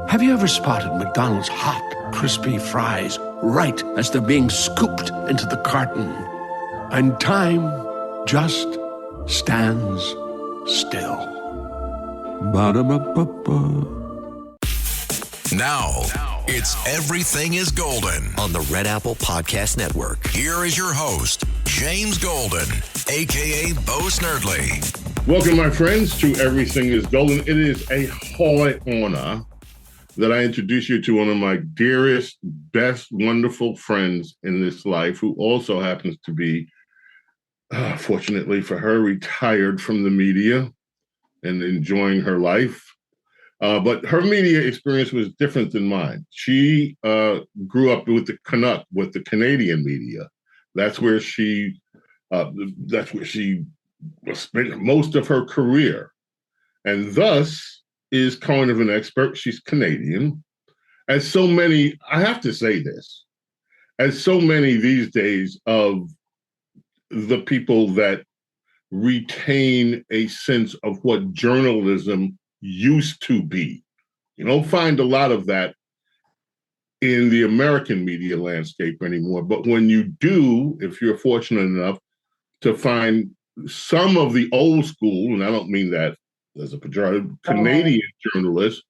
Have you ever spotted McDonald's hot, crispy fries right as they're being scooped into the carton? And time just stands still. Ba-da-ba-ba-ba. Now, it's Everything is Golden on the Red Apple Podcast Network. Here is your host, James Golden, a.k.a. Bo Snerdley. Welcome, my friends, to Everything is Golden. It is a high honor that I introduce you to one of my dearest, best, wonderful friends in this life, who also happens to be, fortunately for her, retired from the media and enjoying her life. But her media experience was different than mine. She grew up with the Canadian media. That's where she spent most of her career, and thus is kind of an expert. She's Canadian. As so many, I have to say this, as so many these days of the people that retain a sense of what journalism used to be. You don't find a lot of that in the American media landscape anymore. But when you do, if you're fortunate enough to find some of the old school, and I don't mean that as a pejorative, Canadian journalists,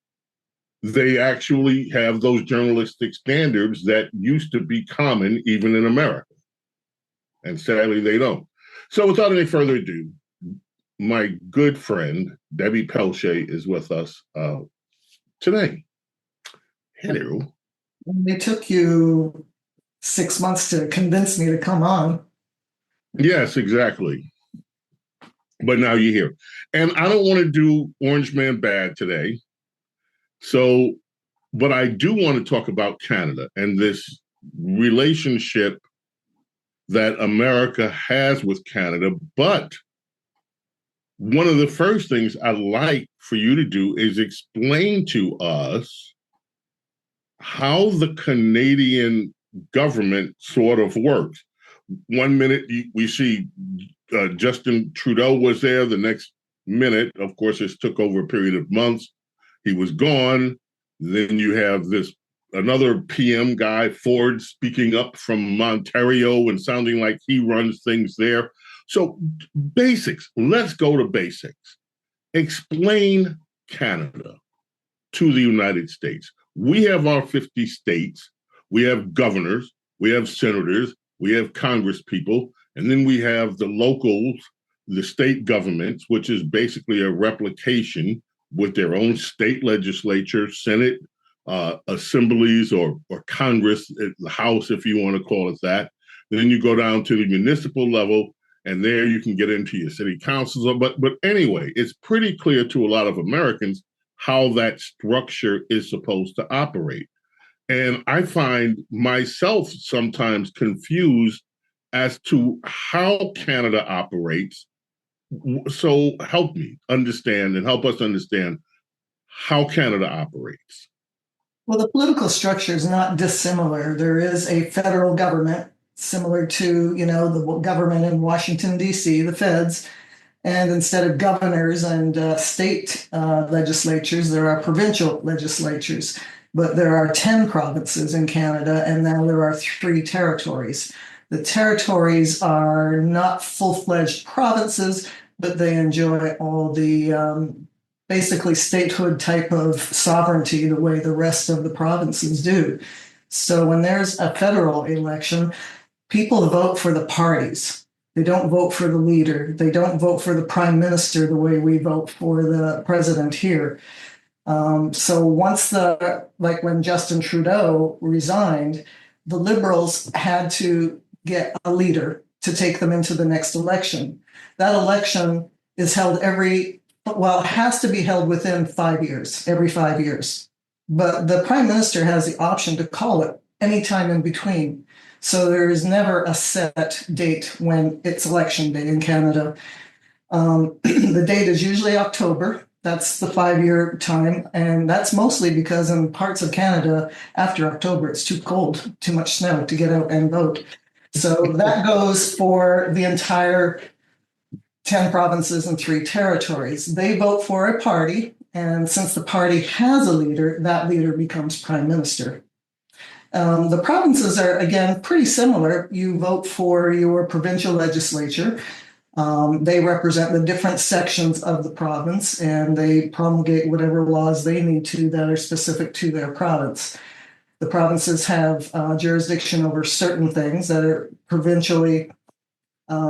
they actually have those journalistic standards that used to be common even in America. And sadly, they don't. So without any further ado, my good friend, Debi Pelletier, is with us today. Hello. It took you 6 months to convince me to come on. Yes, exactly. But now you're here. And I don't want to do Orange Man bad today. So, but I do want to talk about Canada and this relationship that America has with Canada. But one of the first things I'd like for you to do is explain to us how the Canadian government sort of works. 1 minute we see Justin Trudeau was there. The next minute, of course, this took over a period of months. He was gone. Then you have another PM guy, Ford, speaking up from Ontario and sounding like he runs things there. So basics, let's go to basics. Explain Canada to the United States. We have our 50 states. We have governors. We have senators. We have Congress people. And then we have the locals, the state governments, which is basically a replication with their own state legislature, Senate, assemblies, or Congress, the House, if you want to call it that. Then you go down to the municipal level, and there you can get into your city councils. But anyway, it's pretty clear to a lot of Americans how that structure is supposed to operate. And I find myself sometimes confused as to how Canada operates. So help me understand and help us understand how Canada operates. Well, the political structure is not dissimilar. There is a federal government similar to, the government in Washington, D.C., the feds. And instead of governors and state legislatures, there are provincial legislatures. But there are 10 provinces in Canada, and now there are 3 territories. The territories are not full-fledged provinces, but they enjoy all the basically statehood type of sovereignty the way the rest of the provinces do. So when there's a federal election, people vote for the parties. They don't vote for the leader. They don't vote for the prime minister the way we vote for the president here. So once like when Justin Trudeau resigned, the Liberals had to get a leader to take them into the next election. That election is held it has to be held within 5 years, every 5 years. But the prime minister has the option to call it anytime in between. So there is never a set date when it's election day in Canada. The date is usually October. That's the 5-year time. And that's mostly because in parts of Canada, after October, it's too cold, too much snow to get out and vote. So that goes for the entire 10 provinces and 3 territories. They vote for a party, And since the party has a leader, that leader becomes prime minister. The provinces are, again, pretty similar. You vote for your provincial legislature. They represent the different sections of the province, and they promulgate whatever laws they need to that are specific to their province. The provinces have jurisdiction over certain things that are provincially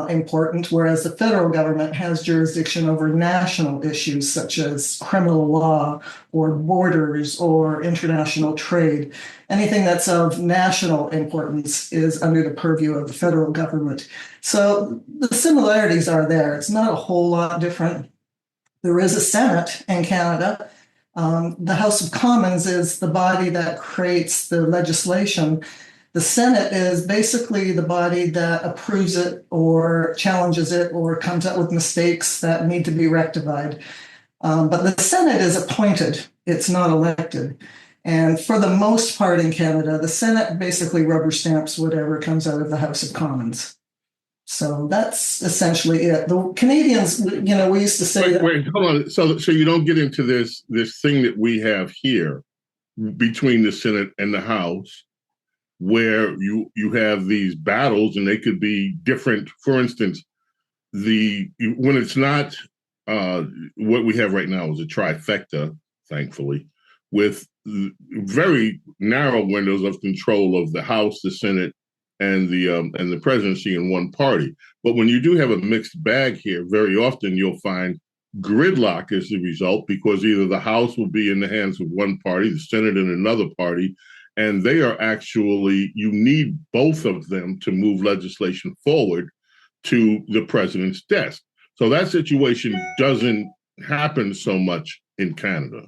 important, whereas the federal government has jurisdiction over national issues such as criminal law or borders or international trade. Anything that's of national importance is under the purview of the federal government. So the similarities are there. It's not a whole lot different. There is a Senate in Canada. The House of Commons is the body that creates the legislation. The Senate is basically the body that approves it or challenges it or comes up with mistakes that need to be rectified. But the Senate is appointed, it's not elected. And for the most part in Canada, the Senate basically rubber stamps whatever comes out of the House of Commons. So that's essentially it. The Canadians, we used to say that. Wait, hold on. So you don't get into this thing that we have here between the Senate and the House, where you have these battles and they could be different. For instance, when it's not what we have right now is a trifecta, thankfully, with very narrow windows of control of the House, the Senate, and the presidency in one party. But when you do have a mixed bag here, very often you'll find gridlock as the result, because either the House will be in the hands of one party, the Senate in another party, and they are actually, you need both of them to move legislation forward to the president's desk. So that situation doesn't happen so much in Canada.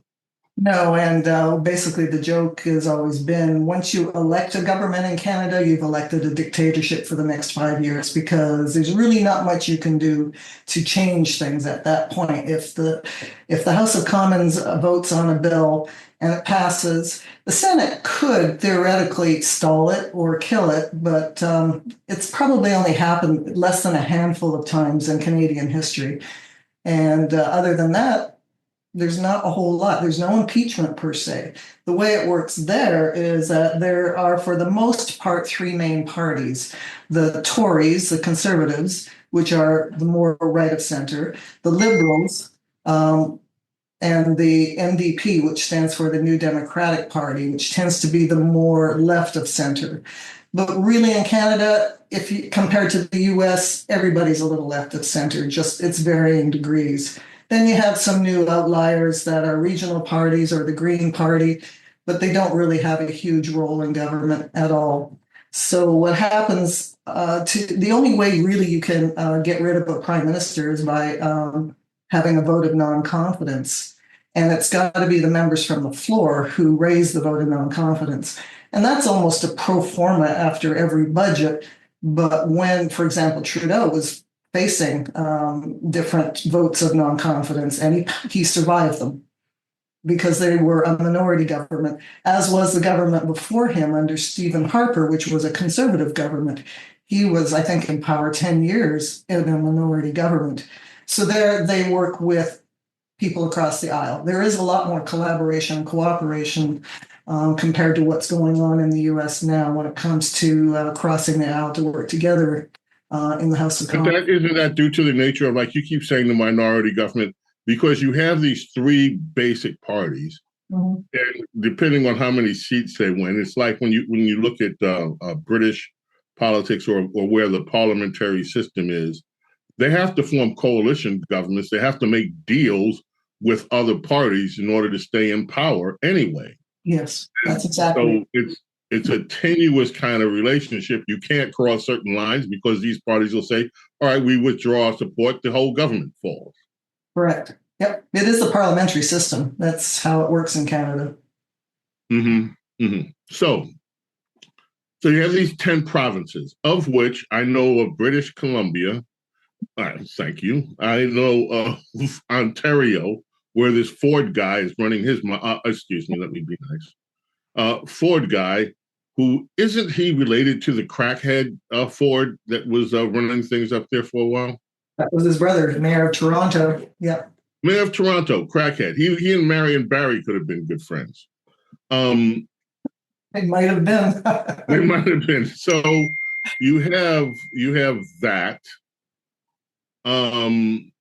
No, and basically the joke has always been, once you elect a government in Canada, you've elected a dictatorship for the next 5 years, because there's really not much you can do to change things at that point. If the House of Commons votes on a bill and it passes, the Senate could theoretically stall it or kill it, but it's probably only happened less than a handful of times in Canadian history. And other than that, there's not a whole lot. There's no impeachment per se. The way it works there is that there are, for the most part, three main parties. The Tories, the Conservatives, which are the more right of center, the Liberals, and the NDP, which stands for the New Democratic Party, which tends to be the more left of center. But really in Canada, if you compared to the US, everybody's a little left of center, just it's varying degrees. Then you have some new outliers that are regional parties or the Green Party, but they don't really have a huge role in government at all. So what happens, the only way really you can get rid of a prime minister is by having a vote of non-confidence. And it's got to be the members from the floor who raise the vote of non-confidence. And that's almost a pro forma after every budget. But when, for example, Trudeau was facing different votes of non-confidence, and he survived them because they were a minority government, as was the government before him under Stephen Harper, which was a conservative government. He was, I think, in power 10 years in a minority government. So there they work with people across the aisle. There is a lot more collaboration and cooperation compared to what's going on in the US now when it comes to crossing the aisle to work together in the House of Commons. Isn't that due to the nature of, like you keep saying, the minority government? Because you have these three basic parties, and depending on how many seats they win, it's like when you look at British politics or where the parliamentary system is, they have to form coalition governments. They have to make deals with other parties in order to stay in power anyway. Yes, that's exactly. So it's a tenuous kind of relationship. You can't cross certain lines because these parties will say, all right, we withdraw our support, the whole government falls. Correct. Yep. It is the parliamentary system. That's how it works in Canada. So you have these 10 provinces, of which I know of British Columbia. Thank you. I know of Ontario, where this Ford guy is running his, excuse me, let me be nice. Ford guy, who isn't he related to the crackhead Ford that was running things up there for a while? That was his brother, mayor of Toronto. Yep. Mayor of Toronto, crackhead. He and Marion Barry could have been good friends. It might have been. They might have been. So you have that. And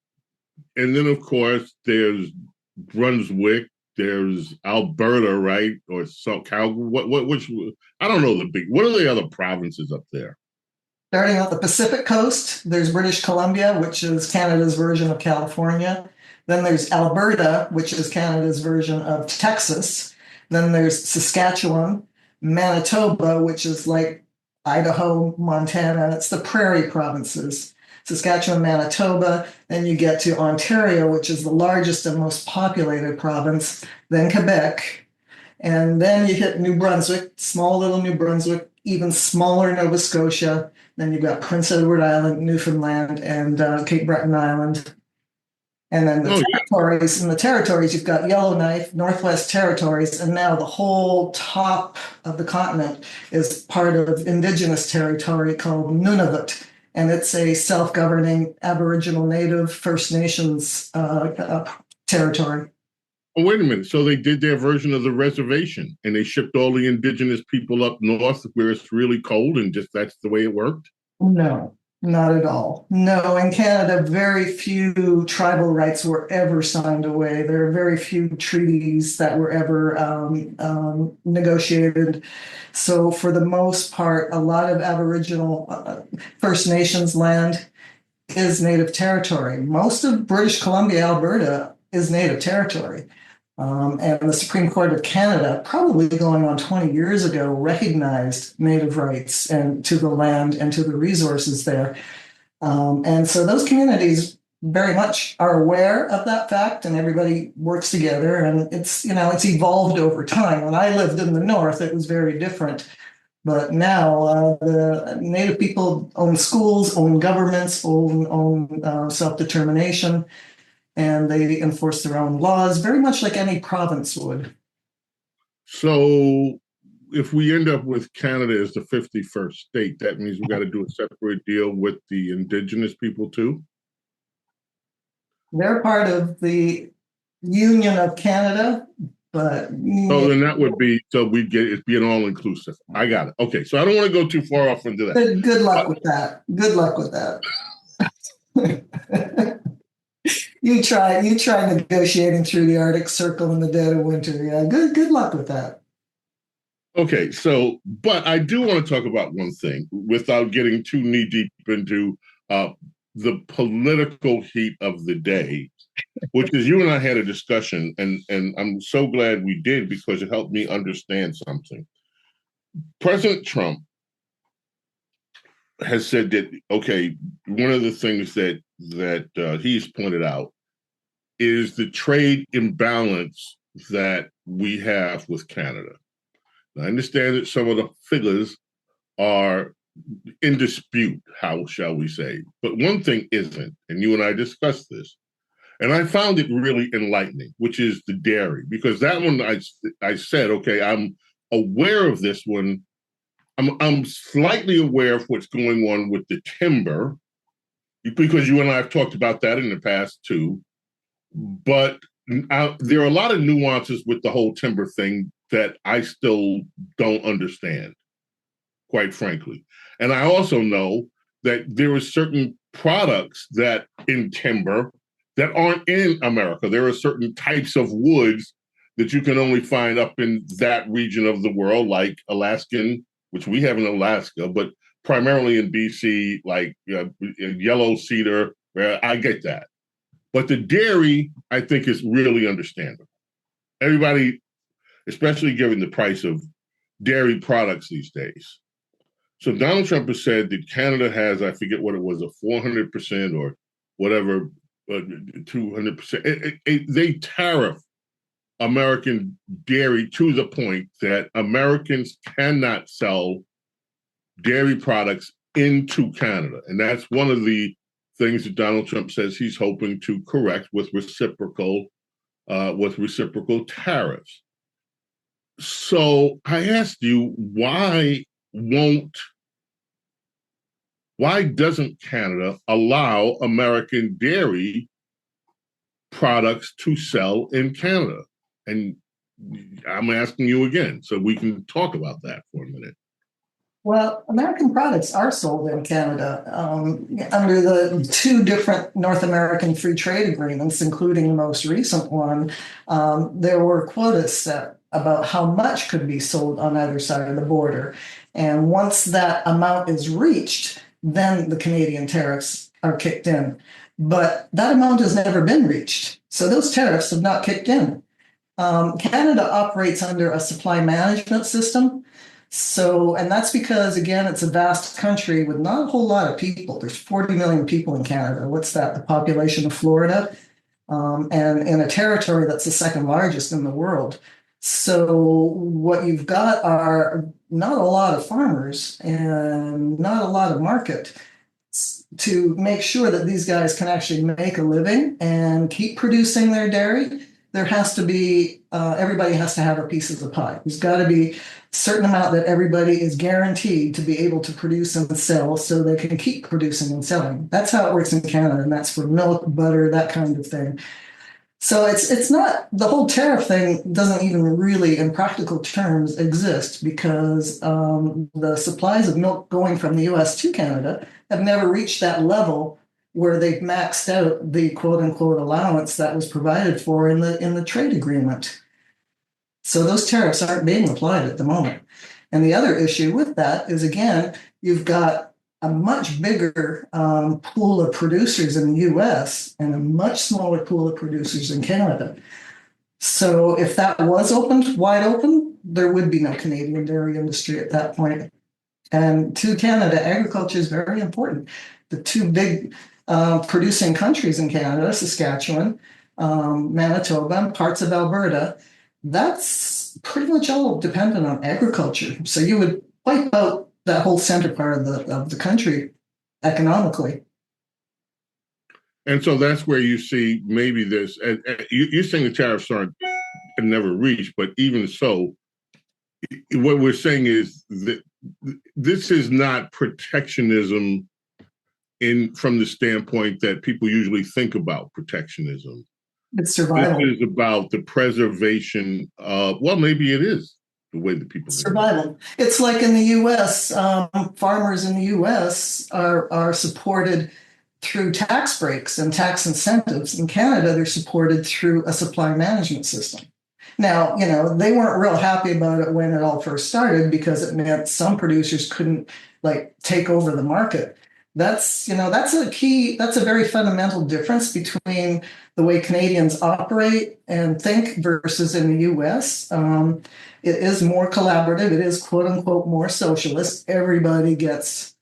then of course there's Brunswick, there's Alberta, right? Or so which I don't know what are the other provinces up there? Starting on the Pacific coast, there's British Columbia, which is Canada's version of California. Then there's Alberta, which is Canada's version of Texas. Then there's Saskatchewan, Manitoba, which is like Idaho, Montana. It's the prairie provinces. Saskatchewan, Manitoba. Then you get to Ontario, which is the largest and most populated province. Then Quebec. And then you hit New Brunswick, small little New Brunswick, even smaller Nova Scotia. Then you've got Prince Edward Island, Newfoundland, and Cape Breton Island. And then the territories, in the territories, you've got Yellowknife, Northwest Territories, and now the whole top of the continent is part of Indigenous territory called Nunavut. And it's a self-governing Aboriginal Native First Nations territory. Oh, wait a minute. So they did their version of the reservation and they shipped all the indigenous people up north where it's really cold and just that's the way it worked? No, not at all. No, in Canada, very few tribal rights were ever signed away. There are very few treaties that were ever negotiated. So for the most part, a lot of Aboriginal First Nations land is Native territory. Most of British Columbia, Alberta is Native territory. And the Supreme Court of Canada, probably going on 20 years ago, recognized Native rights and to the land and to the resources there. And so those communities very much are aware of that fact, and everybody works together. And it's evolved over time. When I lived in the north, it was very different. But now the Native people own schools, own governments, own self-determination. And they enforce their own laws, very much like any province would. So if we end up with Canada as the 51st state, that means we got to do a separate deal with the Indigenous people too? They're part of the Union of Canada, but... So then that would be, so we'd get it be an all-inclusive. I got it. Okay, so I don't want to go too far off into that. Good luck with that. Good luck with that. You try negotiating through the Arctic Circle in the dead of winter. Yeah, good luck with that. Okay, so, but I do want to talk about one thing without getting too knee deep into the political heat of the day, which is you and I had a discussion, and I'm so glad we did because it helped me understand something. President Trump has said that, okay, one of the things that he's pointed out is the trade imbalance that we have with Canada. Now, I understand that some of the figures are in dispute, how shall we say, but one thing isn't, and you and I discussed this, and I found it really enlightening, which is the dairy, because that one I said, okay, I'm aware of this one. I'm slightly aware of what's going on with the timber, because you and I have talked about that in the past too. But there are a lot of nuances with the whole timber thing that I still don't understand, quite frankly. And I also know that there are certain products that in timber that aren't in America. There are certain types of woods that you can only find up in that region of the world, like Alaskan, which we have in Alaska, but primarily in BC, like yellow cedar, where I get that. But the dairy, I think, is really understandable. Everybody, especially given the price of dairy products these days. So Donald Trump has said that Canada has, I forget what it was, a 400% or whatever, 200%. They tariff American dairy to the point that Americans cannot sell dairy products into Canada. And that's one of the things that Donald Trump says he's hoping to correct with reciprocal tariffs. So I asked you, why doesn't Canada allow American dairy products to sell in Canada. And I'm asking you again, so we can talk about that for a minute. Well, American products are sold in Canada under the two different North American free trade agreements, including the most recent one. There were quotas set about how much could be sold on either side of the border. And once that amount is reached, then the Canadian tariffs are kicked in. But that amount has never been reached. So those tariffs have not kicked in. Canada operates under a supply management system. So, and that's because, again, it's a vast country with not a whole lot of people. There's 40 million people in Canada. What's that? The population of Florida, and in a territory that's the second largest in the world. So what you've got are not a lot of farmers and not a lot of market to make sure that these guys can actually make a living and keep producing their dairy. There has to be, everybody has to have a piece of the pie. There's got to be a certain amount that everybody is guaranteed to be able to produce and sell so they can keep producing and selling. That's how it works in Canada, and that's for milk, butter, that kind of thing. So it's not, the whole tariff thing doesn't even really, in practical terms, exist because the supplies of milk going from the US to Canada have never reached that level where they've maxed out the quote unquote allowance that was provided for in the trade agreement. So those tariffs aren't being applied at the moment. And the other issue with that is, again, you've got a much bigger pool of producers in the US and a much smaller pool of producers in Canada. So if that was opened, wide open, there would be no Canadian dairy industry at that point. And to Canada, agriculture is very important. The two big producing countries in Canada, Saskatchewan, Manitoba, and parts of Alberta, that's pretty much all dependent on agriculture. So you would wipe out that whole center part of the country economically. And so that's where you see maybe this, and you're saying the tariffs aren't never reached, but even so, what we're saying is that this is not protectionism from the standpoint that people usually think about protectionism. It's survival. This is about the preservation of, well, maybe it is the way that people survival. It's like in the U.S., farmers in the U.S. are supported through tax breaks and tax incentives. In Canada, they're supported through a supply management system. Now, they weren't real happy about it when it all first started because it meant some producers couldn't take over the market. That's a very fundamental difference between the way Canadians operate and think versus in the U.S. It is more collaborative. It is, quote unquote, more socialist. Everybody gets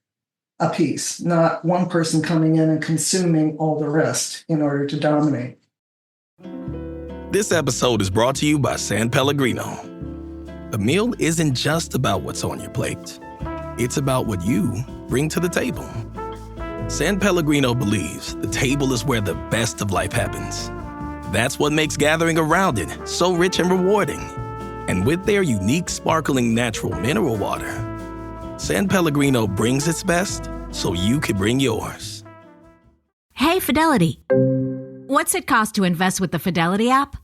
a piece, not one person coming in and consuming all the rest in order to dominate. This episode is brought to you by San Pellegrino. A meal isn't just about what's on your plate. It's about what you bring to the table. San Pellegrino believes the table is where the best of life happens. That's what makes gathering around it so rich and rewarding. And with their unique sparkling natural mineral water, San Pellegrino brings its best so you can bring yours. Hey, Fidelity. What's it cost to invest with the Fidelity app?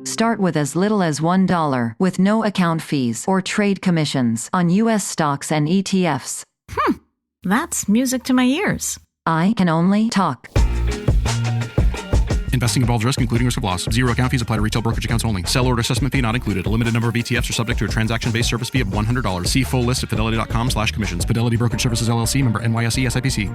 Start with as little as $1 with no account fees or trade commissions on U.S. stocks and ETFs. That's music to my ears. I can only talk. Investing involves risk, including risk of loss. Zero account fees apply to retail brokerage accounts only. Sell order assessment fee not included. A limited number of ETFs are subject to a transaction-based service fee of $100. See full list at fidelity.com/commissions. Fidelity Brokerage Services, LLC, member NYSE, SIPC.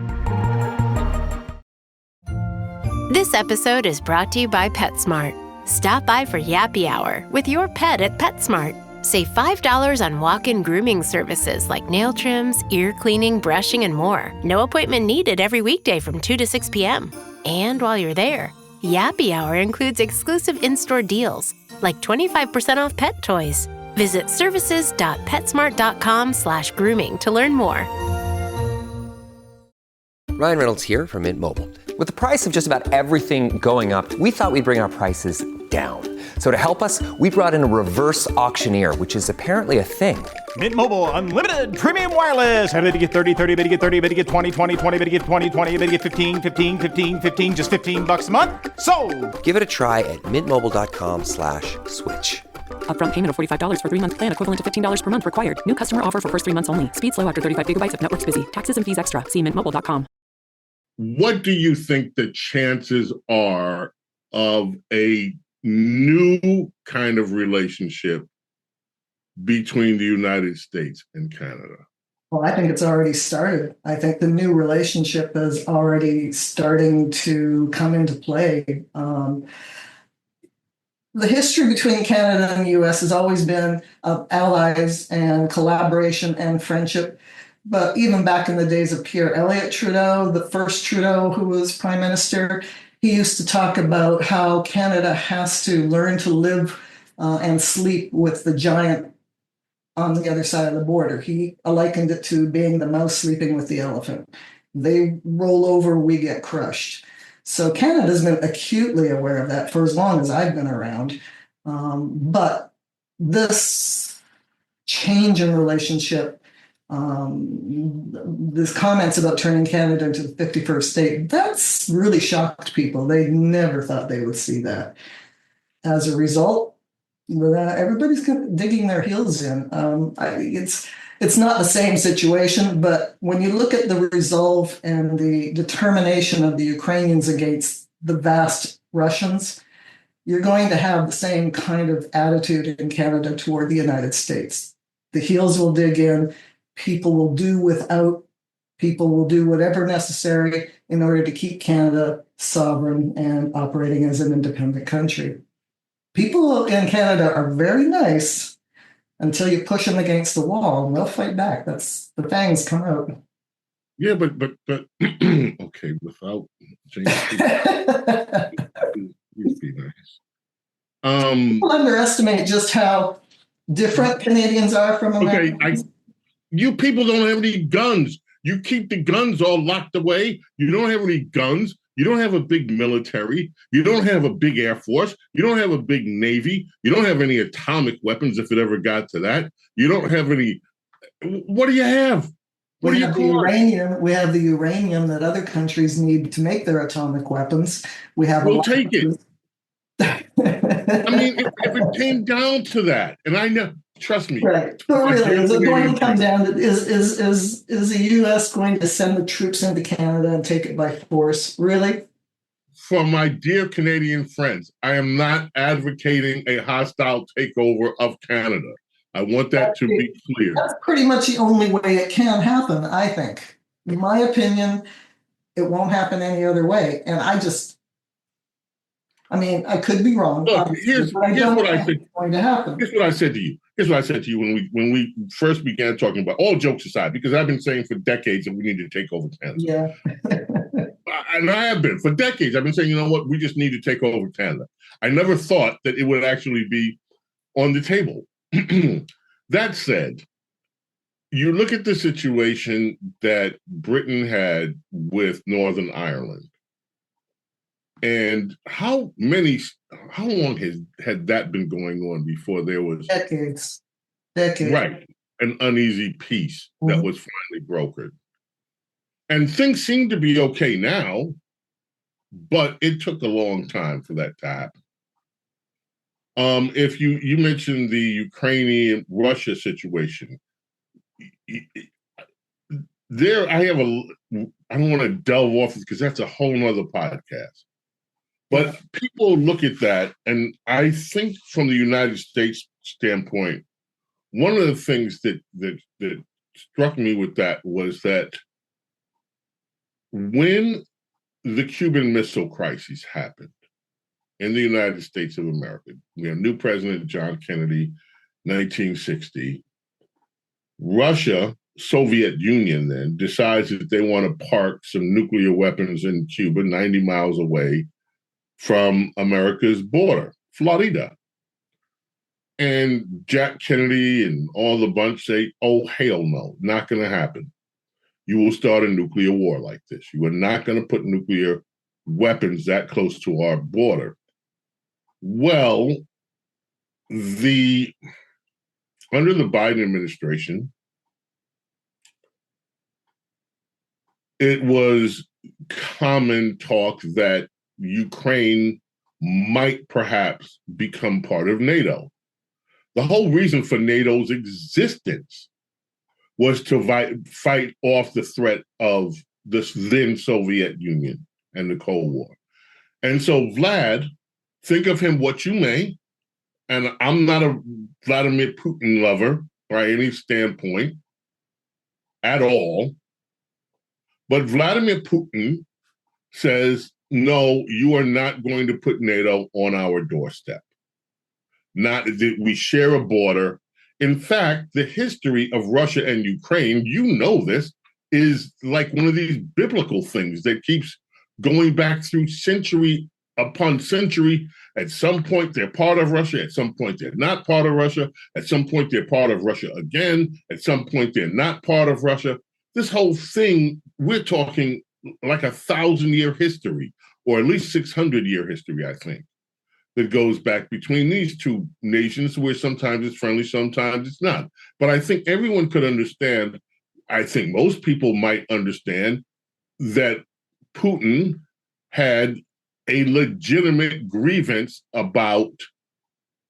This episode is brought to you by PetSmart. Stop by for Yappy Hour with your pet at PetSmart. Save $5 on walk-in grooming services like nail trims, ear cleaning, brushing, and more. No appointment needed every weekday from 2 to 6 p.m. And while you're there, Yappy Hour includes exclusive in-store deals, like 25% off pet toys. Visit services.petsmart.com/grooming to learn more. Ryan Reynolds here from Mint Mobile. With the price of just about everything going up, we thought we'd bring our prices down. So to help us, we brought in a reverse auctioneer, which is apparently a thing. Mint Mobile Unlimited Premium Wireless. How to get 30, 30, bit to get 30, bit to get 20, 20, 20, bit to get 20, 20, bit to get 15, 15, 15, 15, just $15 a month? Sold! Give it a try at mintmobile.com/switch. Upfront payment of $45 for 3-month plan, equivalent to $15 per month required. New customer offer for first 3 months only. Speed slow after 35 gigabytes if network's busy. Taxes and fees extra. See mintmobile.com. What do you think the chances are of a new kind of relationship between the United States and Canada? Well, I think it's already started. I think the new relationship is already starting to come into play. The history between Canada and the U.S. has always been of allies and collaboration and friendship. But even back in the days of Pierre Elliott Trudeau, the first Trudeau who was prime minister, he used to talk about how Canada has to learn to live and sleep with the giant on the other side of the border. He likened it to being the mouse sleeping with the elephant. They roll over, we get crushed. So Canada's been acutely aware of that for as long as I've been around. But this change in relationship, these comments about turning Canada into the 51st state, that's really shocked people. They never thought they would see that. As a result, everybody's digging their heels in. It's not the same situation, but when you look at the resolve and the determination of the Ukrainians against the vast Russians, you're going to have the same kind of attitude in Canada toward the United States. The heels will dig in, people will do without, people will do whatever necessary in order to keep Canada sovereign and operating as an independent country. People in Canada are very nice until you push them against the wall, and they'll fight back. That's the fangs come out. Yeah, but okay, without James, please be nice. People underestimate just how different Canadians are from Americans. Okay, you people don't have any guns. You keep the guns all locked away. You don't have any guns. You don't have a big military. You don't have a big Air Force. You don't have a big Navy. You don't have any atomic weapons if it ever got to that. You don't have any. What do you have? What we have the uranium. We have the uranium that other countries need to make their atomic weapons. We'll take it. I mean, if it came down to that, and I know, trust me. Right. But really, is it going to come down to is the U.S. going to send the troops into Canada and take it by force? Really? For my dear Canadian friends, I am not advocating a hostile takeover of Canada. I want that to be clear. That's pretty much the only way it can happen, I think. In my opinion, it won't happen any other way. And I could be wrong. Look, here's what I said. Going to happen. Here's what I said to you. Here's what I said to you when we first began talking about, all jokes aside, because I've been saying for decades that we need to take over Canada. Yeah. And I have been. For decades, I've been saying, you know what, we just need to take over Canada. I never thought that it would actually be on the table. That said, you look at the situation that Britain had with Northern Ireland. And how long had that been going on before there was decades, right, an uneasy peace that was finally brokered? And things seem to be okay now, but it took a long time for that to happen. If you mentioned the Ukrainian-Russia situation, there I don't want to delve off because that's a whole nother podcast. But people look at that, and I think from the United States standpoint, one of the things that struck me with that was that when the Cuban Missile Crisis happened in the United States of America, we have new president John Kennedy, 1960. Russia, Soviet Union then, decides that they want to park some nuclear weapons in Cuba 90 miles away from America's border, Florida. And Jack Kennedy and all the bunch say, oh, hell no, not going to happen. You will start a nuclear war like this. You are not going to put nuclear weapons that close to our border. Well, under the Biden administration, it was common talk that Ukraine might perhaps become part of NATO. The whole reason for NATO's existence was to fight off the threat of the then Soviet Union and the Cold War. And so, Vlad, think of him what you may, and I'm not a Vladimir Putin lover by any standpoint at all, but Vladimir Putin says, no, you are not going to put NATO on our doorstep. Not that we share a border. In fact, the history of Russia and Ukraine, you know this, is like one of these biblical things that keeps going back through century upon century. At some point, they're part of Russia. At some point, they're not part of Russia. At some point, they're part of Russia again. At some point, they're not part of Russia. This whole thing, we're talking like 1,000-year history, or at least 600-year history, I think, that goes back between these two nations, where sometimes it's friendly, sometimes it's not. But I think everyone could understand, I think most people might understand, that Putin had a legitimate grievance about,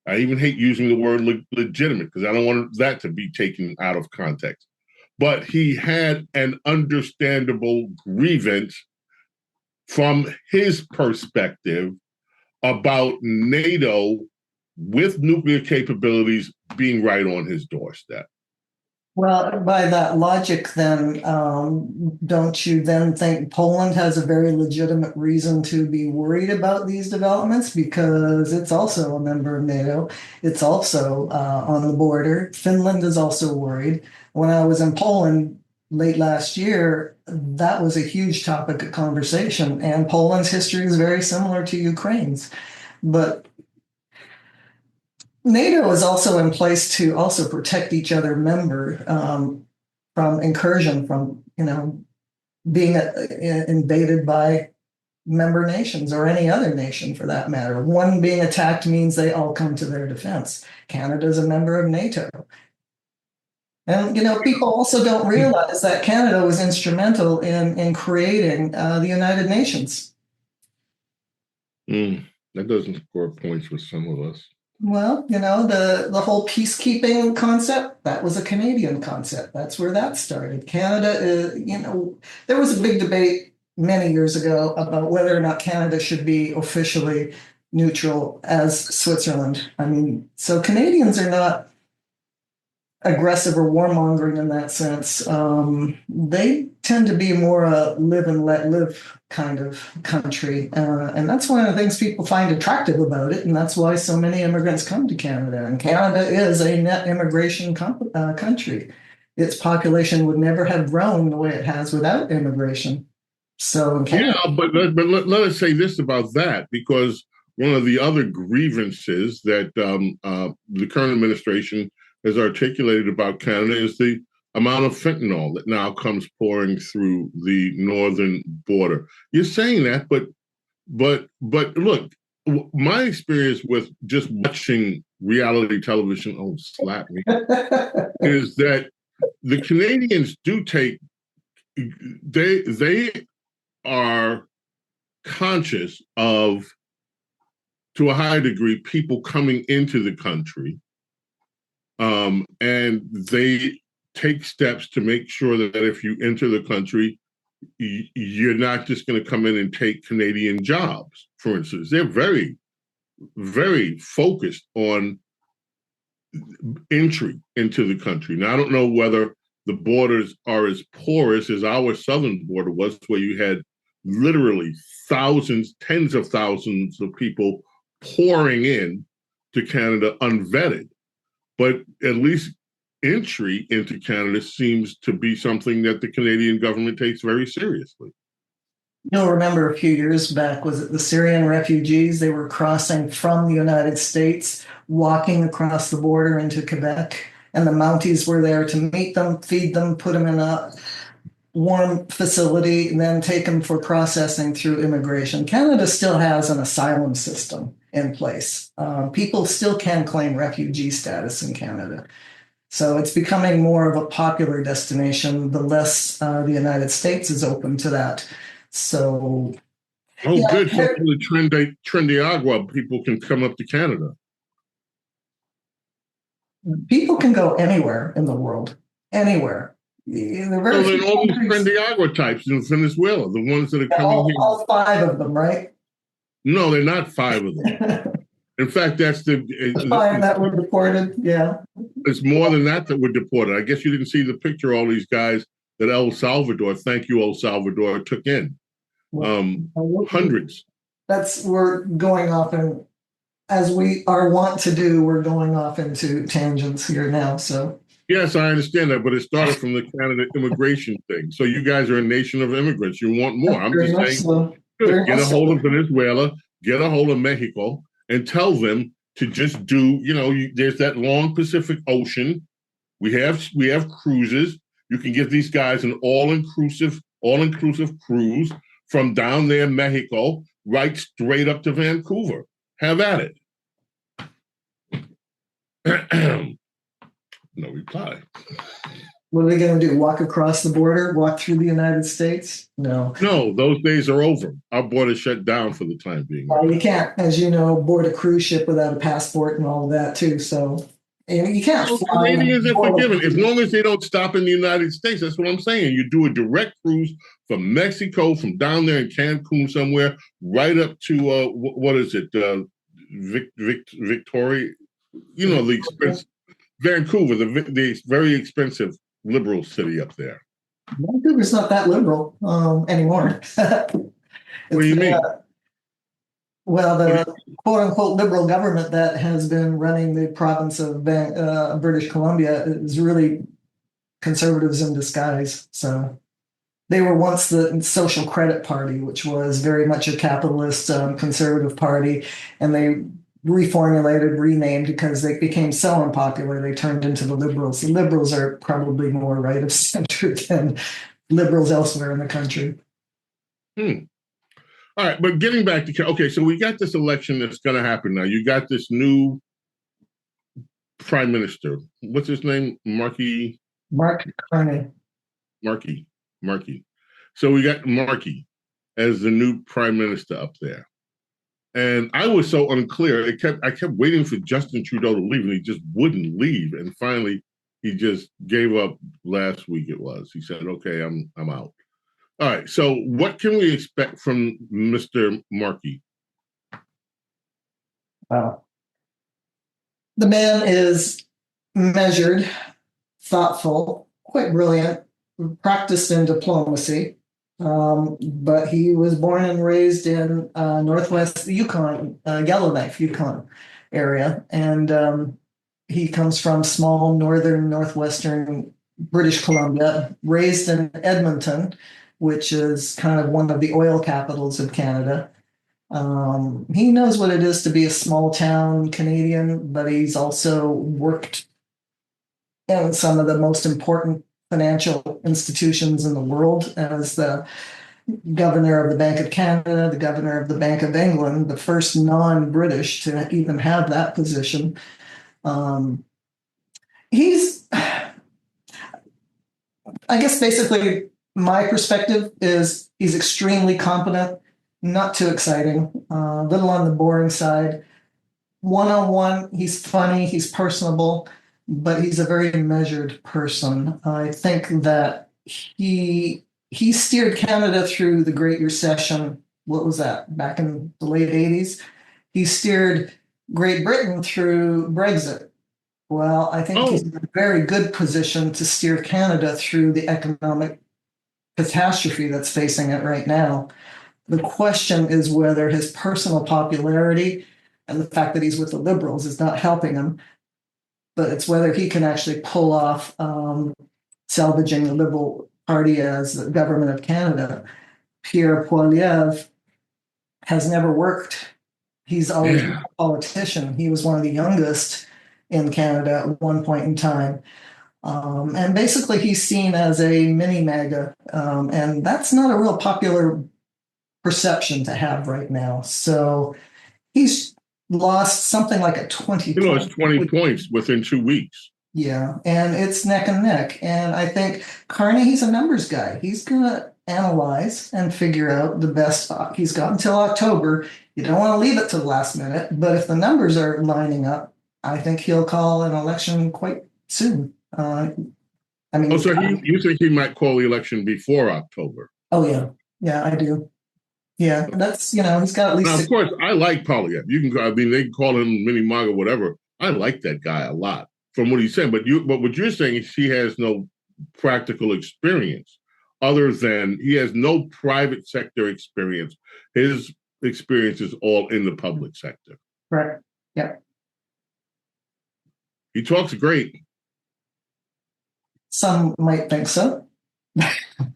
I even hate using the word legitimate because I don't want that to be taken out of context, but he had an understandable grievance from his perspective about NATO with nuclear capabilities being right on his doorstep. Well, by that logic, then, don't you then think Poland has a very legitimate reason to be worried about these developments, because it's also a member of NATO. It's also on the border. Finland is also worried. When I was in Poland late last year, that was a huge topic of conversation, and Poland's history is very similar to Ukraine's. But NATO is also in place to also protect each other member from incursion, from being invaded by member nations or any other nation for that matter. One being attacked means they all come to their defense. Canada is a member of NATO. And people also don't realize that Canada was instrumental in creating the United Nations. That doesn't score points with some of us. Well, the whole peacekeeping concept, that was a Canadian concept. That's where that started. Canada, there was a big debate many years ago about whether or not Canada should be officially neutral as Switzerland. So Canadians are not aggressive or warmongering in that sense. They tend to be more a live and let live kind of country. And that's one of the things people find attractive about it. And that's why so many immigrants come to Canada. And Canada is a net immigration country. Its population would never have grown the way it has without immigration. So Canada, but let us say this about that, because one of the other grievances that the current administration has articulated about Canada is the amount of fentanyl that now comes pouring through the northern border. You're saying that, but look, my experience with just watching reality television, slap me, is that the Canadians do take, they are conscious of, to a high degree, people coming into the country. And they take steps to make sure that if you enter the country, you're not just going to come in and take Canadian jobs, for instance. They're very, very focused on entry into the country. Now, I don't know whether the borders are as porous as our southern border was, where you had literally thousands, tens of thousands of people pouring in to Canada unvetted. But at least entry into Canada seems to be something that the Canadian government takes very seriously. You'll remember a few years back, was it the Syrian refugees? They were crossing from the United States, walking across the border into Quebec, and the Mounties were there to meet them, feed them, put them in a warm facility, and then take them for processing through immigration. Canada still has an asylum system. in place. People still can claim refugee status in Canada. So it's becoming more of a popular destination, the less the United States is open to that. So, good. So from the Trendiagua, people can come up to Canada. People can go anywhere in the world, anywhere. Then all these Trendiagua types in Venezuela, the ones that are coming here. All 5 of them, right? No, they're not 5 of them. In fact, that's the 5 that were deported. Yeah. It's more than that were deported. I guess you didn't see the picture of all these guys that El Salvador, thank you, El Salvador, took in. Hundreds. We're going off, and as we are wont to do, we're going off into tangents here now. So yes, I understand that, but it started from the Canada immigration thing. So you guys are a nation of immigrants. You want more. I'm just saying, get a hold of Venezuela, get a hold of Mexico, and tell them to just do, there's that long Pacific Ocean. We have cruises. You can give these guys an all-inclusive cruise from down there in Mexico right straight up to Vancouver. Have at it. No reply. What are they going to do? Walk across the border? Walk through the United States? No. No, those days are over. Our border shut down for the time being. You can't, as you know, board a cruise ship without a passport and all of that too. So you can't. Canadians are forgiven as long as they don't stop in the United States. That's what I'm saying. You do a direct cruise from Mexico, from down there in Cancun somewhere, right up to what is it? Victoria. The expensive Vancouver, the very expensive liberal city up there. Vancouver's not that liberal anymore. What do you mean? The quote-unquote liberal government that has been running the province of British Columbia is really conservatives in disguise. So they were once the Social Credit Party, which was very much a capitalist conservative party, and they reformulated, renamed because they became so unpopular, they turned into the Liberals. The Liberals are probably more right of center than liberals elsewhere in the country. All right, but getting back to, so we got this election that's going to happen now. You got this new prime minister. What's his name? Mark Carney. Markey. So we got Markey as the new prime minister up there. And I was so unclear. I kept waiting for Justin Trudeau to leave, and he just wouldn't leave. And finally, he just gave up last week. It was. He said, "Okay, I'm out." All right. So, what can we expect from Mr. Markey? Wow. The man is measured, thoughtful, quite brilliant, practiced in diplomacy. But he was born and raised in northwest Yukon, Yellowknife, Yukon area. And he comes from small northwestern British Columbia, raised in Edmonton, which is kind of one of the oil capitals of Canada. He knows what it is to be a small town Canadian, but he's also worked in some of the most important financial institutions in the world as the governor of the Bank of Canada, the governor of the Bank of England, the first non-British to even have that position. He's, I guess basically my perspective is he's extremely competent, not too exciting, a little on the boring side. One-on-one, he's funny, he's personable, but he's a very measured person. I think that he steered Canada through the Great Recession. What was that? Back in the late 80s. He steered Great Britain through Brexit. Well, I think he's in a very good position to steer Canada through the economic catastrophe that's facing it right now. The question is whether his personal popularity and the fact that he's with the Liberals is not helping him, but it's whether he can actually pull off salvaging the Liberal Party as the government of Canada. Pierre Poilievre has never worked. He's always been a politician. He was one of the youngest in Canada at one point in time. And basically he's seen as a mini MAGA. And that's not a real popular perception to have right now. So he's lost something like a 20 He lost 20 points within 2 weeks. Yeah, and it's neck and neck. And I think Carney, he's a numbers guy. He's going to analyze and figure out the best. He's got until October. You don't want to leave it to the last minute. But if the numbers are lining up, I think he'll call an election quite soon. I mean, so you think he might call the election before October? Oh, yeah. Yeah, I do. Yeah, that's, he's got at least. Now, of course, I like Poilievre. They can call him mini MAGA, whatever. I like that guy a lot from what he's saying. But what you're saying is he has no practical experience other than he has no private sector experience. His experience is all in the public sector. Right. Yeah. He talks great. Some might think so.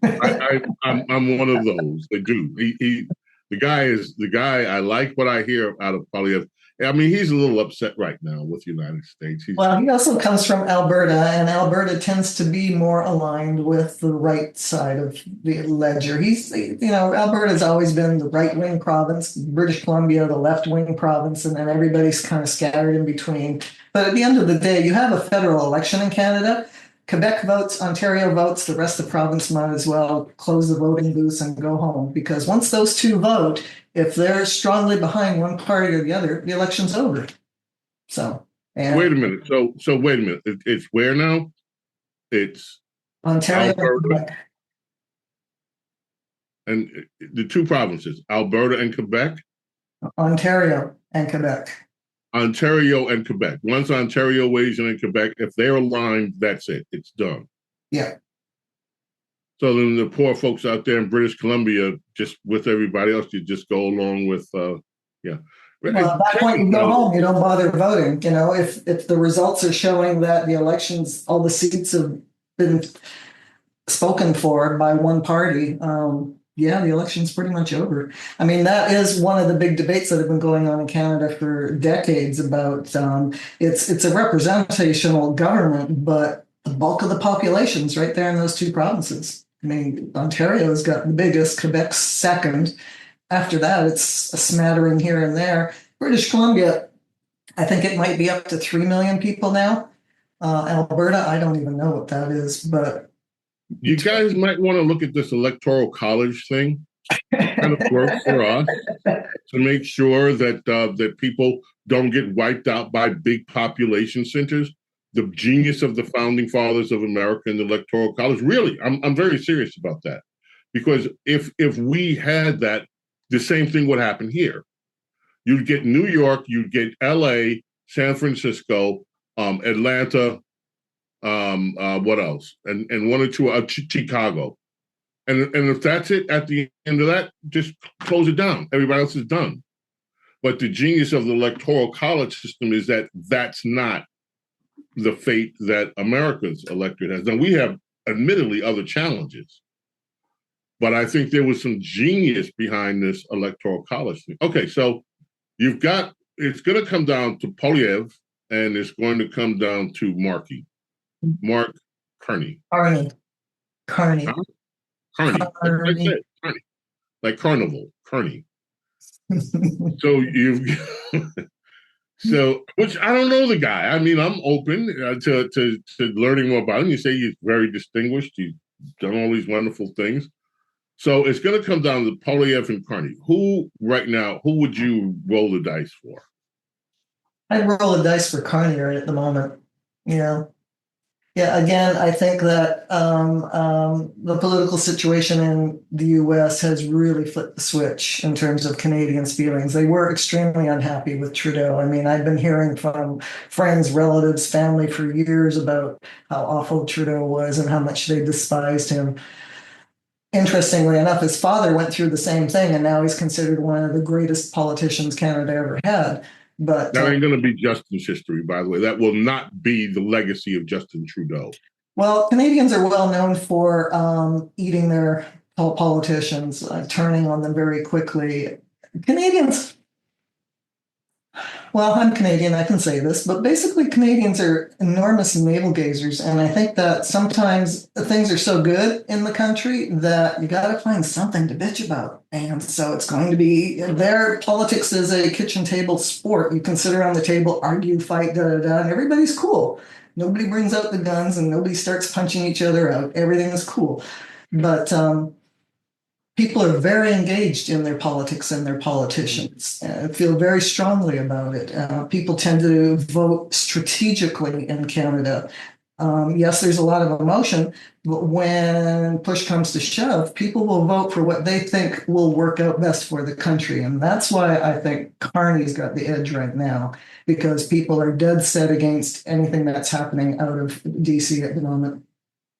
I'm one of those that do. The guy. I like what I hear out of Poilievre. I mean, he's a little upset right now with the United States. He also comes from Alberta, and Alberta tends to be more aligned with the right side of the ledger. Alberta's always been the right-wing province, British Columbia, the left-wing province, and then everybody's kind of scattered in between. But at the end of the day, you have a federal election in Canada. Quebec votes, Ontario votes, the rest of the province might as well close the voting booths and go home. Because once those two vote, if they're strongly behind one party or the other, the election's over. So, wait a minute. So wait a minute. It's where now? It's Ontario and Quebec. And the two provinces, Alberta and Quebec? Ontario and Quebec. Ontario and Quebec. Once Ontario weighs in Quebec, if they're aligned, that's it. It's done. Yeah. So then the poor folks out there in British Columbia, just with everybody else, you just go along with, yeah. Well, at that point, you go home. You don't bother voting. If the results are showing that the elections, all the seats have been spoken for by one party, the election's pretty much over. I mean, that is one of the big debates that have been going on in Canada for decades about it's a representational government, but the bulk of the population's right there in those two provinces. I mean, Ontario's got the biggest, Quebec's second. After that, it's a smattering here and there. British Columbia, I think it might be up to 3 million people now. Alberta, I don't even know what that is, but you guys might want to look at this electoral college thing. It kind of works for us to make sure that people don't get wiped out by big population centers. The genius of the founding fathers of America and the electoral college. Really, I'm very serious about that, because if we had that, the same thing would happen here. You'd get New York, you'd get LA, San Francisco, Atlanta. What else? And one or two, Chicago. And if that's it, at the end of that, just close it down. Everybody else is done. But the genius of the electoral college system is that that's not the fate that America's electorate has. Now, we have admittedly other challenges, but I think there was some genius behind this electoral college thing. Okay, so it's going to come down to Poilievre, and it's going to come down to Mark Carney. Carney. Huh? Carney. Like carnival. Carney. So which I don't know the guy. I mean, I'm open to learning more about him. You say he's very distinguished. He's done all these wonderful things. So it's going to come down to Poilievre and Carney. Who would you roll the dice for? I'd roll the dice for Carney right at the moment. Yeah, again, I think that the political situation in the U.S. has really flipped the switch in terms of Canadians' feelings. They were extremely unhappy with Trudeau. I mean, I've been hearing from friends, relatives, family for years about how awful Trudeau was and how much they despised him. Interestingly enough, his father went through the same thing, and now he's considered one of the greatest politicians Canada ever had. But that ain't going to be Justin's history, by the way. That will not be the legacy of Justin Trudeau. Well, Canadians are well known for eating their politicians, turning on them very quickly. Canadians, Well, I'm Canadian, I can say this, but basically Canadians are enormous navel gazers. And I think that sometimes things are so good in the country that you got to find something to bitch about. And so it's going to be their politics is a kitchen table sport. You can sit around the table, argue, fight, and everybody's cool. Nobody brings out the guns and nobody starts punching each other out. Everything is cool. But people are very engaged in their politics and their politicians, feel very strongly about it. People tend to vote strategically in Canada. Yes, there's a lot of emotion, but when push comes to shove, people will vote for what they think will work out best for the country. And that's why I think Carney's got the edge right now, because people are dead set against anything that's happening out of DC at the moment.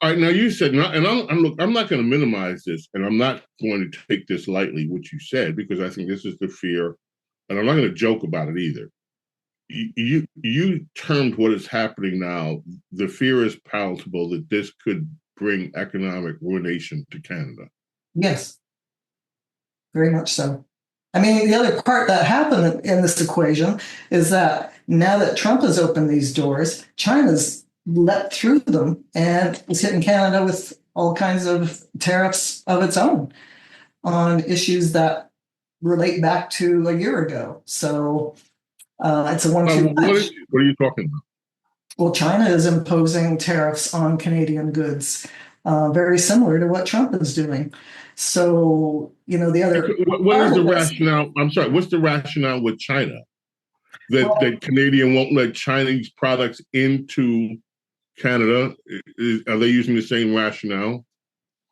All right, now you said, and I'm not going to minimize this, and I'm not going to take this lightly, what you said, because I think this is the fear, and I'm not going to joke about it either. You termed what is happening now, the fear is palatable that this could bring economic ruination to Canada. Yes, very much so. I mean, the other part that happened in this equation is that now that Trump has opened these doors, China's let through them and is hitting Canada with all kinds of tariffs of its own on issues that relate back to a year ago. So it's a 1-2 punch. What are you talking about? Well, China is imposing tariffs on Canadian goods, very similar to what Trump is doing. So, the other... What is the rationale? I'm sorry, what's the rationale with China? That Canadian won't let Chinese products into Canada? Are they using the same rationale?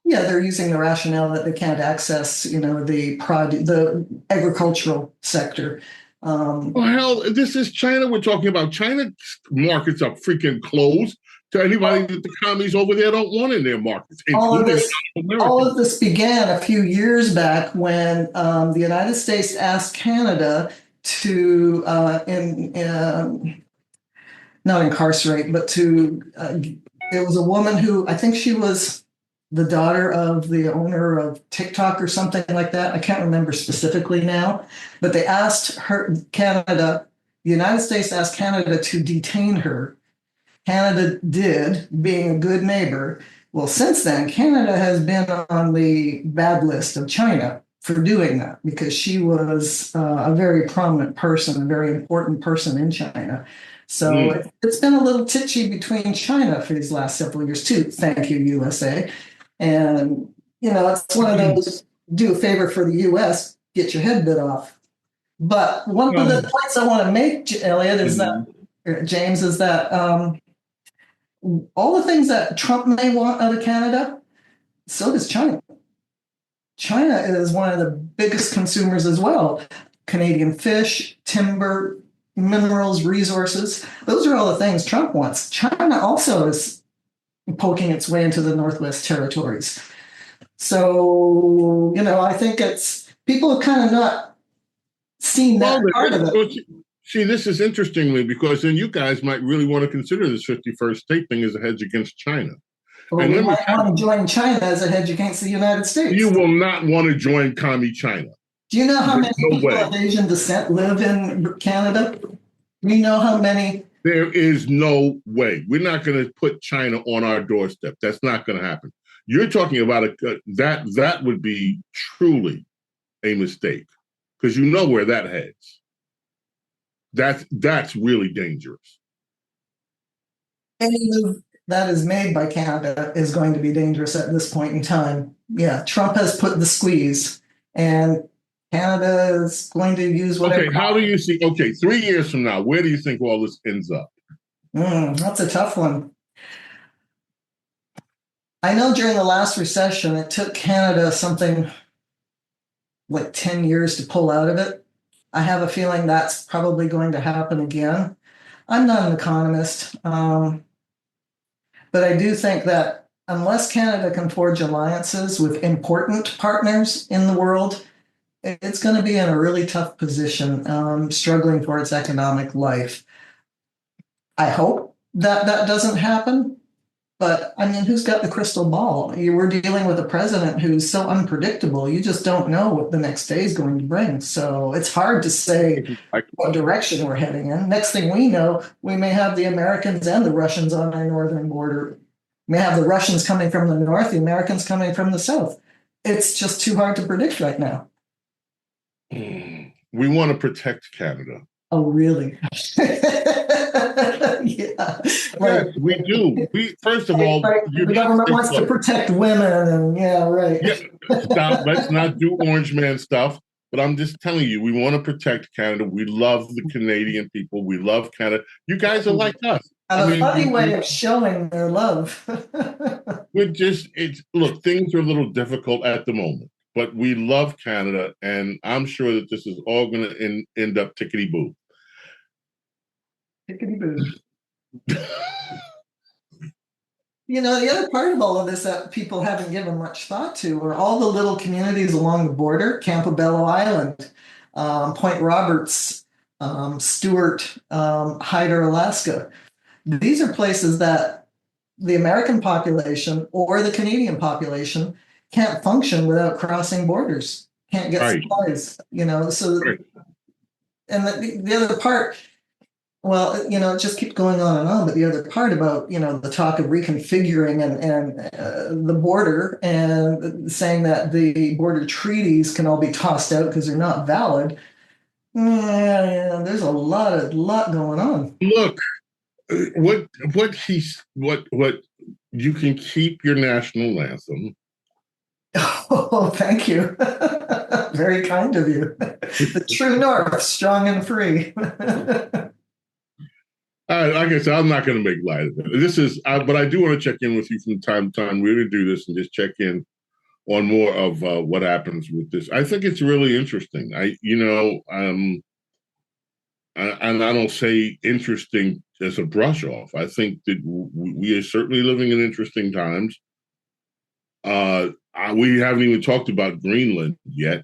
Yeah, they're using the rationale that they can't access, the agricultural sector. Well, hell, this is China we're talking about. China markets are freaking closed to anybody that the commies over there don't want in their markets. All of this began a few years back when the United States asked Canada to not incarcerate, but it was a woman who, I think she was the daughter of the owner of TikTok or something like that. I can't remember specifically now, but they asked the United States asked Canada to detain her. Canada did, being a good neighbor. Well, since then, Canada has been on the bad list of China for doing that because she was a very prominent person, a very important person in China. So it's been a little titchy between China for these last several years too. Thank you, USA. And, it's one of those, do a favor for the U.S., get your head bit off. But one of the points I want to make, Elliot, is that, James, is that all the things that Trump may want out of Canada, so does China. China is one of the biggest consumers as well. Canadian fish, timber, minerals, resources. Those are all the things Trump wants. China also is poking its way into the Northwest Territories. So, I think people have kind of not seen that part of it. See, this is interestingly because then you guys might really want to consider this 51st state thing as a hedge against China. Well, we might want to join China as a hedge against the United States. You will not want to join commie China. Do you know how many people of Asian descent live in Canada? Do you know how many? There is no way. We're not going to put China on our doorstep. That's not going to happen. You're talking about that would be truly a mistake because you know where that heads. That's really dangerous. Any move that is made by Canada is going to be dangerous at this point in time. Yeah, Trump has put the squeeze, and Canada is going to use whatever. Okay, how do you see? Okay, 3 years from now, where do you think all this ends up? That's a tough one. I know during the last recession, it took Canada something like 10 years to pull out of it. I have a feeling that's probably going to happen again. I'm not an economist, but I do think that unless Canada can forge alliances with important partners in the world, it's going to be in a really tough position, struggling for its economic life. I hope that doesn't happen, But I mean, who's got the crystal ball? We're dealing with a president who's so unpredictable. You just don't know what the next day is going to bring. So it's hard to say what direction we're heading in. Next thing we know, we may have the Americans and the Russians on our northern border. We may have the Russians coming from the north, the Americans coming from the south. It's just too hard to predict right now. We want to protect Canada. Oh, really? Yeah. Right. Yes, we do. We first of all, the government wants to protect women, and right. Yeah, stop. Let's not do Orange Man stuff. But I'm just telling you, we want to protect Canada. We love the Canadian people. We love Canada. You guys are like us. A funny way of showing their love. Look, things are a little difficult at the moment, but we love Canada, and I'm sure that this is all going to end up tickety-boo. Tickety-boo. The other part of all of this that people haven't given much thought to are all the little communities along the border, Campobello Island, Point Roberts, Stewart, Hyder, Alaska. These are places that the American population or the Canadian population can't function without crossing borders, can't get supplies, so, and the other part, well, it just keeps going on and on, but the other part about, the talk of reconfiguring and the border and saying that the border treaties can all be tossed out because they're not valid, there's a lot going on. Look, what you can keep your national anthem. Oh, thank you. Very kind of you. The true north, strong and free. Like I said, I'm not going to make light of it. But I do want to check in with you from time to time. We're going to do this and just check in on more of what happens with this. I think it's really interesting. And I don't say interesting as a brush off. I think that we are certainly living in interesting times. We haven't even talked about Greenland yet.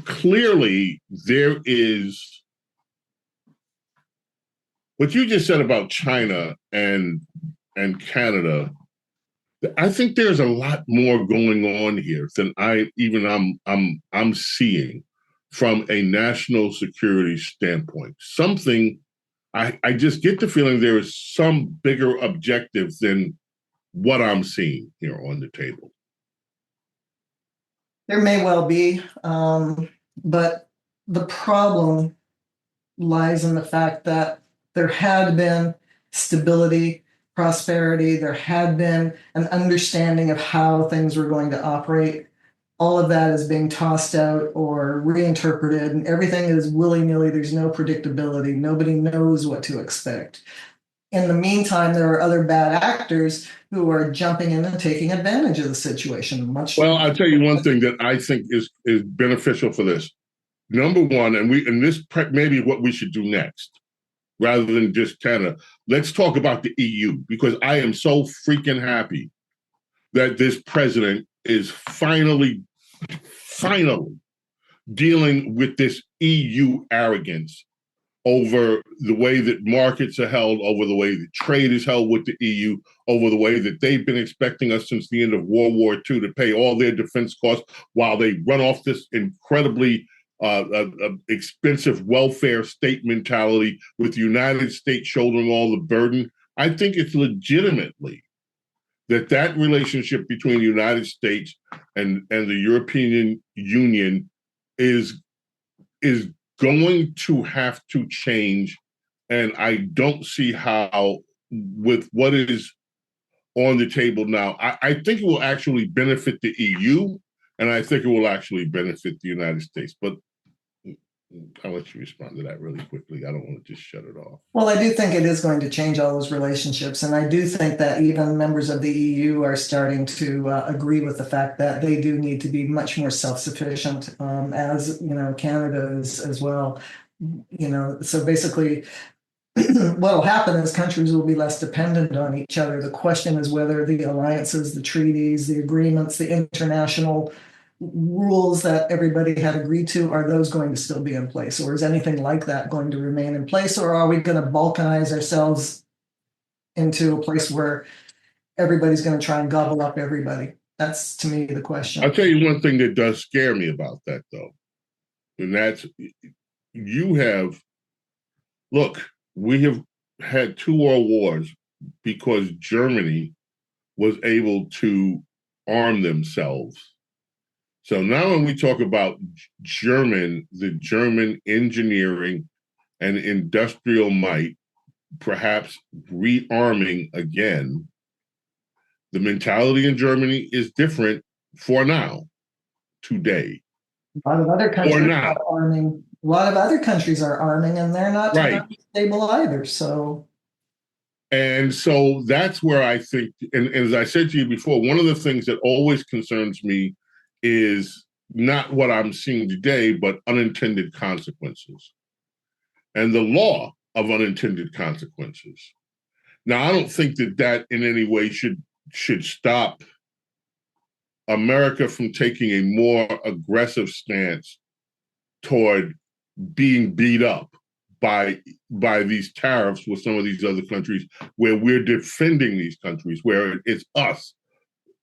Clearly there is what you just said about China and Canada. I think there's a lot more going on here than I'm seeing from a national security standpoint. Something I just get the feeling there is some bigger objective than what I'm seeing here on the table. There may well be, but the problem lies in the fact that there had been stability, prosperity, there had been an understanding of how things were going to operate. All of that is being tossed out or reinterpreted, and everything is willy-nilly. There's no predictability. Nobody knows what to expect. In the meantime, there are other bad actors who are jumping in and taking advantage of the situation. I'll tell you one thing that I think is beneficial for this. Number one, and this may be what we should do next, rather than just Canada. Let's talk about the EU, because I am so freaking happy that this president is finally dealing with this EU arrogance over the way that markets are held, over the way that trade is held with the EU, over the way that they've been expecting us since the end of World War II to pay all their defense costs while they run off this incredibly expensive welfare state mentality with the United States shouldering all the burden. I think it's legitimately that relationship between the United States and the European Union is going to have to change. And I don't see how, with what is on the table now, I think it will actually benefit the EU, and I think it will actually benefit the United States. But I'll let you respond to that really quickly. I don't want to just shut it off. Well, I do think it is going to change all those relationships. And I do think that even members of the EU are starting to agree with the fact that they do need to be much more self-sufficient, as Canada is as well. So basically, what will happen is countries will be less dependent on each other. The question is whether the alliances, the treaties, the agreements, the international rules that everybody had agreed to, are those going to still be in place? Or is anything like that going to remain in place? Or are we going to balkanize ourselves into a place where everybody's going to try and gobble up everybody? That's, to me, the question. I'll tell you one thing that does scare me about that, though. And that's, we have had 2 world wars because Germany was able to arm themselves. So now when we talk about the German engineering and industrial might, perhaps rearming again, the mentality in Germany is different for now, today. A lot of other countries are arming. A lot of other countries are arming, and they're not stable either. And so that's where I think, and as I said to you before, one of the things that always concerns me is not what I'm seeing today, but unintended consequences and the law of unintended consequences. Now, I don't think that in any way should stop America from taking a more aggressive stance toward being beat up by these tariffs with some of these other countries, where we're defending these countries, where it's us.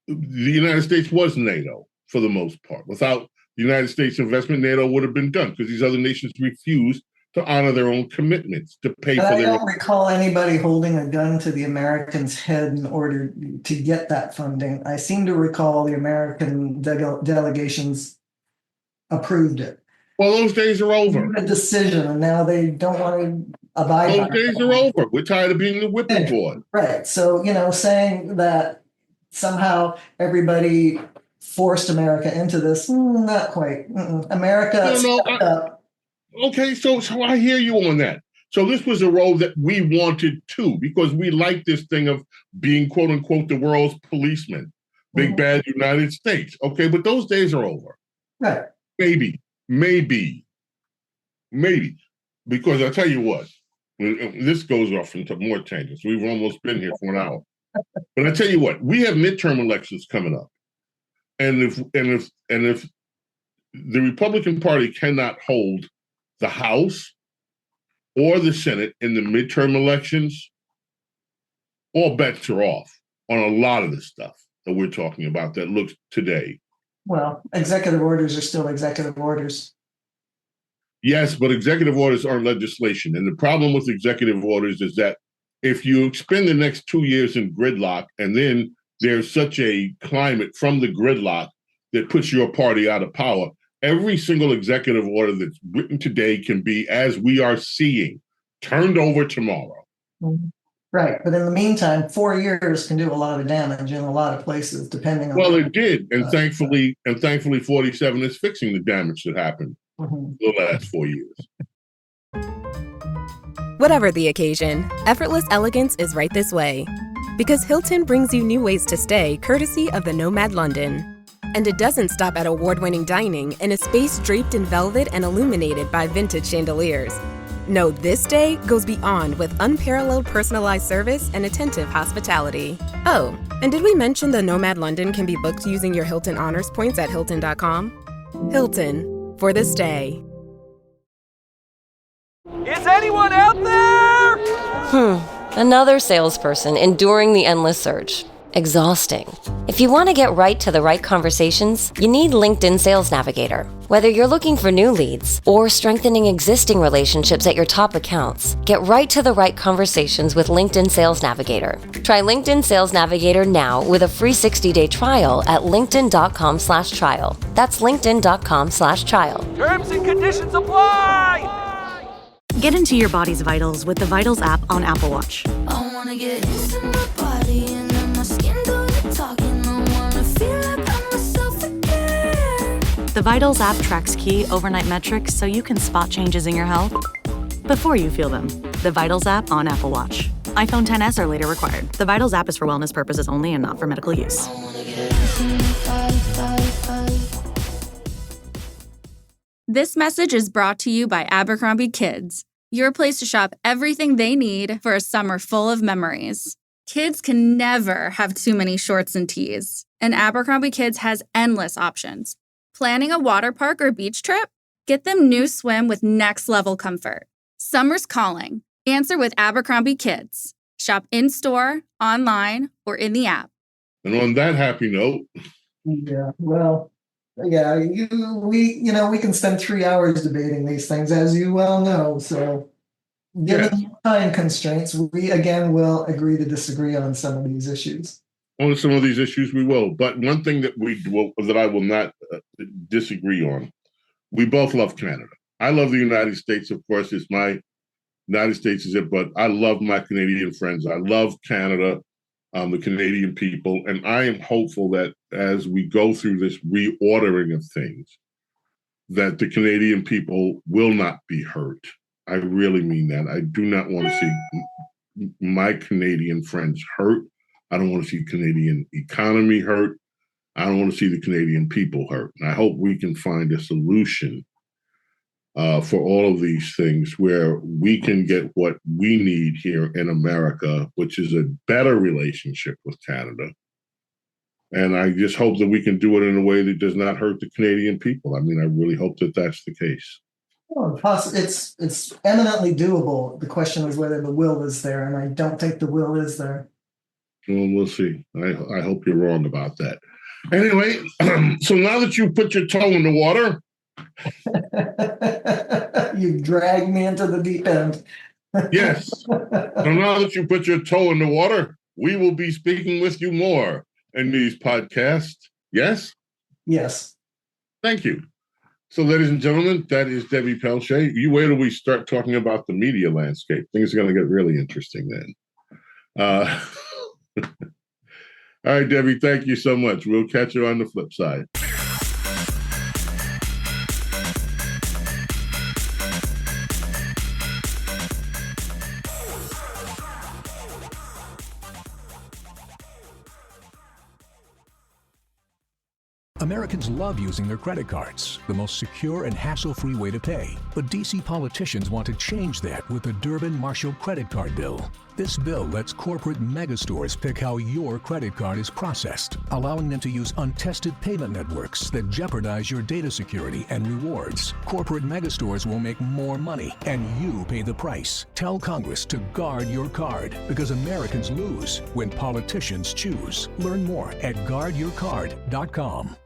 The United States was NATO for the most part. Without the United States investment, NATO would have been done, because these other nations refused to honor their own commitments, to pay for their own. I don't recall anybody holding a gun to the Americans' head in order to get that funding. I seem to recall the American delegations approved it. Well, those days are over. A decision, and now they don't want to abide by it. Those days are over. We're tired of being the whipping boy. Right. So, saying that somehow everybody forced America into this, not quite. America stepped up. Okay, so I hear you on that. So this was a role that we wanted too, because we like this thing of being, quote unquote, the world's policeman, big bad United States. Okay, but those days are over. Right. Maybe. Because I'll tell you what, this goes off into more tangents. We've almost been here for an hour. But I tell you what, we have midterm elections coming up. And if the Republican Party cannot hold the House or the Senate in the midterm elections, all bets are off on a lot of the stuff that we're talking about that looks today. Well, executive orders are still executive orders. Yes, but executive orders aren't legislation. And the problem with executive orders is that if you spend the next 2 years in gridlock, and then there's such a climate from the gridlock that puts your party out of power, every single executive order that's written today can be, as we are seeing, turned over tomorrow. Right. But in the meantime, 4 years can do a lot of damage in a lot of places, depending on. Well, it did. And thankfully, 47 is fixing the damage that happened the last 4 years. Whatever the occasion, effortless elegance is right this way. Because Hilton brings you new ways to stay, courtesy of the Nomad London. And it doesn't stop at award-winning dining in a space draped in velvet and illuminated by vintage chandeliers. No, this day goes beyond with unparalleled personalized service and attentive hospitality. Oh, and did we mention the Nomad London can be booked using your Hilton Honors points at Hilton.com? Hilton, for the stay. Is anyone out there? Another salesperson enduring the endless search. Exhausting. If you want to get right to the right conversations, you need LinkedIn Sales Navigator. Whether you're looking for new leads or strengthening existing relationships at your top accounts, get right to the right conversations with LinkedIn Sales Navigator. Try LinkedIn Sales Navigator now with a free 60-day trial at linkedin.com/trial. That's linkedin.com/trial. Terms and conditions apply! Get into your body's vitals with the Vitals app on Apple Watch. I wanna get into my body and let my skin do the talking. I wanna feel like I'm myself again. The Vitals app tracks key overnight metrics so you can spot changes in your health before you feel them. The Vitals app on Apple Watch. iPhone XS or later required. The Vitals app is for wellness purposes only and not for medical use. This message is brought to you by Abercrombie Kids, your place to shop everything they need for a summer full of memories. Kids can never have too many shorts and tees, and Abercrombie Kids has endless options. Planning a water park or beach trip? Get them new swim with next-level comfort. Summer's calling. Answer with Abercrombie Kids. Shop in-store, online, or in the app. And on that happy note. Yeah, well, yeah, we can spend 3 hours debating these things, as you well know. So, given time constraints, we again will agree to disagree on some of these issues. On some of these issues, we will. But one thing that I will not disagree on, we both love Canada. I love the United States, of course. It's my United States is it, but I love my Canadian friends. I love Canada, the Canadian people, and I am hopeful that as we go through this reordering of things, that the Canadian people will not be hurt. I really mean that. I do not want to see my Canadian friends hurt. I don't want to see Canadian economy hurt. I don't want to see the Canadian people hurt. And I hope we can find a solution for all of these things where we can get what we need here in America, which is a better relationship with Canada. And I just hope that we can do it in a way that does not hurt the Canadian people. I mean, I really hope that that's the case. Well, it's eminently doable. The question is whether the will is there, and I don't think the will is there. Well, we'll see. I hope you're wrong about that. Anyway, so now that you put your toe in the water, you dragged me into the deep end. Yes. So now that you put your toe in the water, we will be speaking with you more in these podcasts. Yes? Yes. Thank you. So, ladies and gentlemen, that is Debi Pelletier. You wait till we start talking about the media landscape. Things are going to get really interesting then. All right, Debi, thank you so much. We'll catch you on the flip side. Americans love using their credit cards, the most secure and hassle-free way to pay. But DC politicians want to change that with the Durbin-Marshall credit card bill. This bill lets corporate megastores pick how your credit card is processed, allowing them to use untested payment networks that jeopardize your data security and rewards. Corporate megastores will make more money, and you pay the price. Tell Congress to guard your card, because Americans lose when politicians choose. Learn more at guardyourcard.com.